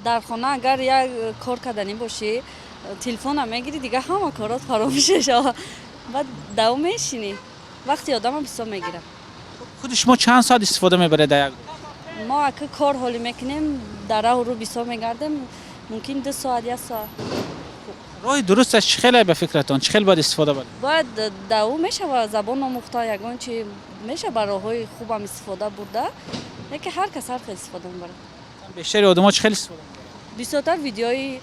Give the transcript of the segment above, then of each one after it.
дар хона агар як кор карданӣ бошӣ, телефонам мегирӣ, дигар ҳама корот фаромӯш шава. Баъд давом мешинӣ. Вақти одамам бисёр мегирад. خود شما چند ساعت استفاده میبرید در یک روز؟ мо ака кор ҳолӣ мекунем, дар раҳу рӯ бисёр мегардем, мумкин 2 соат 1 соат. راه درستش چه خیلی به فکرتون چه خیلی باید استفاده کنید؟ باید давом мешава забон омӯхта, ягон чи меша ба роҳҳои хубам истифода бурда, яке ҳар кас ҳар хел истифода мебарад. بیشتر آدم‌ها چه خیلی استفاده می‌کنن؟ бисёртар видеои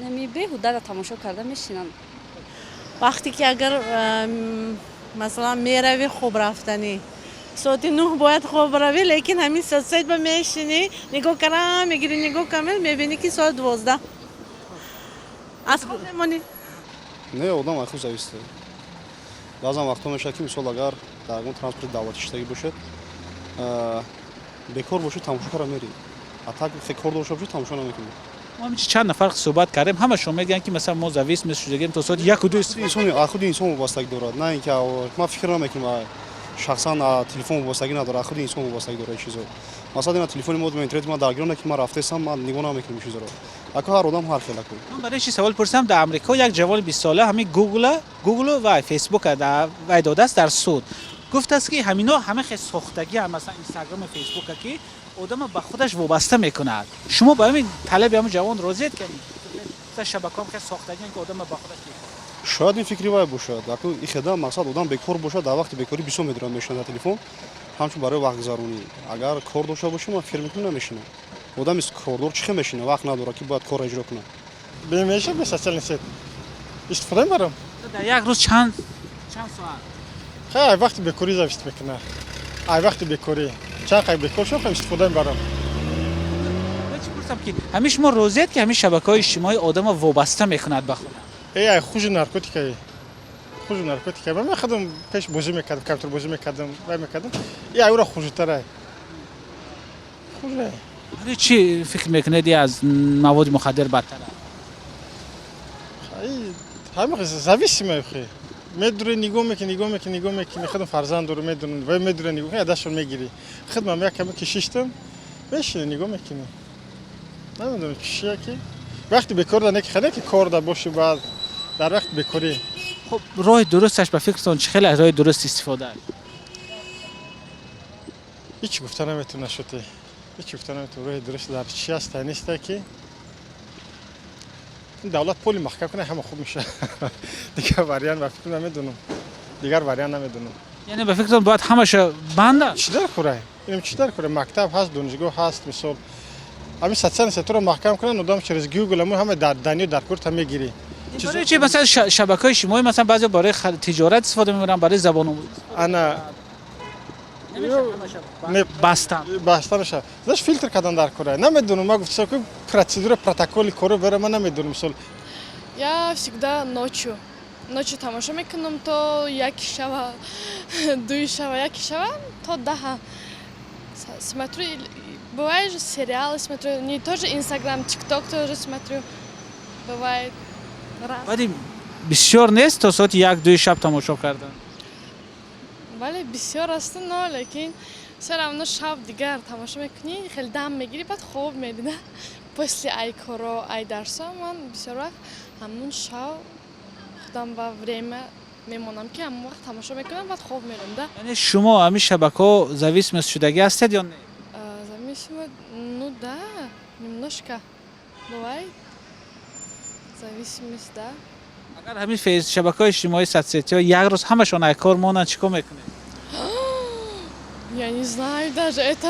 ҳами беҳударо тамошо карда мешинанд. وقتی که اگر مثلا میروی خوب رفتنی ساعت 9 باید خوب روی، لیکن همین ساعت با میشینی نگاه کردم میگیری نگاه کامل میبینی که ساعت 12 از خود نمونی. نه آدم از خود зависит. بعضا وقتا میشه که مثلا اگر در اون ترانسپورت دعوتی شدگی باشه بیکار باشه تماشا کردن میری. حتی فکر کار داشته باشی تماشا نمیکنی. ما همین چند نفر صحبت کردیم همشون میگن که مثلا ما زویس مثل شدگیم تا ساعت 1 و 2 انسان خود انسان وابستگی دارد، نه اینکه ما فکر نمیکنیم شخصا تلفن وابستگی نداره، خود انسان وابستگی داره چیزا. مثلا این تلفن ما اینترنت ما درگیر که ما رفتم ما نگاه نمیکنیم چیزا رو. اگه هر آدم هر خیلی کنه. من برای چی سوال پرسیدم در آمریکا یک جوان 20 ساله همین گوگل و فیسبوک در وای داده است در سود. گفت است که همینا همه خیلی ساختگی هم مثلا اینستاگرام و فیسبوک که آدم به خودش وابسته میکند. شما با همین طلب همون جوان راضیت کنید؟ مثلا شبکه‌ام خیلی ساختگی که آدم به خودش میکنه. شاید این فکری وای باشه. اگه این خدا مقصد آدم بیکار باشه در وقت بیکاری 20 میلیون میشنه تلفن همچون برای وقت گذرونی. اگر کار داشته باشه ما فکر میکنیم نمیشینه. آدم است کاردار چی میشینه وقت نداره که باید کار اجرا کنه. میشه مثلا نیست. استفاده میبرم. در یک روز چند ساعت؟ خیلی وقتی بیکاری زیست میکنه. ای وقتی بیکاری چند خیلی بیکار شو خیلی استفاده میبرم. که همیشه ما روزیت که همین شبکه‌های اجتماعی آدم وابسته میکند به خود. ای خوش نارکوتیکایی. خوش نارکوتیکایی. من خودم پیش بازی میکردم، کامپیوتر بازی میکردم، وای میکردم. ای اورا خوشتره. خوشه. ولی چی فکر میکنید از مواد مخدر بدتره؟ همه زویسی میخوای. میدونه نگاه میکنی خودم فرزند دارم میدونم و میدونه نگاه کنی دستشون میگیری. خودم یک کمی کشیدم. بشه نگاه میکنی. نمیدونم چیه که وقتی بیکار داره که خیلی که کار داره باشه بعد در وقت بیکاری. خب راه درستش به فکرتون چه خیلی راه درست استفاده است؟ هیچ گفتن نمیتونه شده. هیچ گفتن نمیتونه راه درست در چی است نیست که دولت پول محکم کنه همه خوب میشه. دیگه واریان به فکر نمیدونم. دیگر واریان نمیدونم. یعنی به فکرتون باید همش بنده؟ چی داره کره؟ اینم چی داره کره؟ مکتب هست، دانشگاه هست، مثلا همین سطح سطور محکم کنن آدم چرز گوگل همه در دنیا در کورت میگیری. برای چی مثلا شبکه‌های اجتماعی مثلا بعضی برای تجارت استفاده می‌برن برای زبان آموزی؟ انا باستانش داش فیلتر کردن در کره نمیدونم ما گفتم که پروسیدور پروتکل کره بره من نمیدونم مثلا Я всегда ночью тамошо мекунам то як шава, ду шава, як шава, то daha. Смотрю, бывает же сериалы смотрю, не тоже Инстаграм, ТикТок тоже смотрю. Бывает раз. ولی بسیار نیست تا ساعت 1-2 شب تماشا کردن. ولی بسیار است نه لیکن все равно шаб дигар тамошо мекунӣ хеле дам мегирӣ баъд хоб медида после ай коро ай дарсо ман бисёр вақт ҳамун шаб خودم با время میمونم که همون وقت تماشا میکنم بعد خواب میرم ده. یعنی شما همین شبکه‌ها زویسم شدگی هستید یا نه؟ Зависимо, ну да, немножко бывает. Зависимость, да. اگر همین شبکه‌های اجتماعی соцсети یک روز همشون ای کار مونن چیکار میکنید؟ Я не знаю даже это.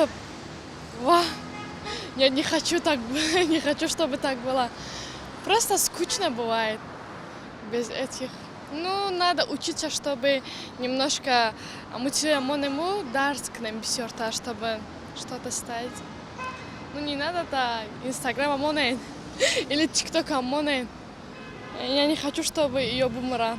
Я не хочу так, не хочу, чтобы так было. Просто скучно бывает без этих. Ну, надо учиться, чтобы немножко мотивационному дарскнем бисёрта, чтобы что-то стать. Ну, не надо-то Инстаграм или ТикТок. Я не хочу, чтобы ее бумера.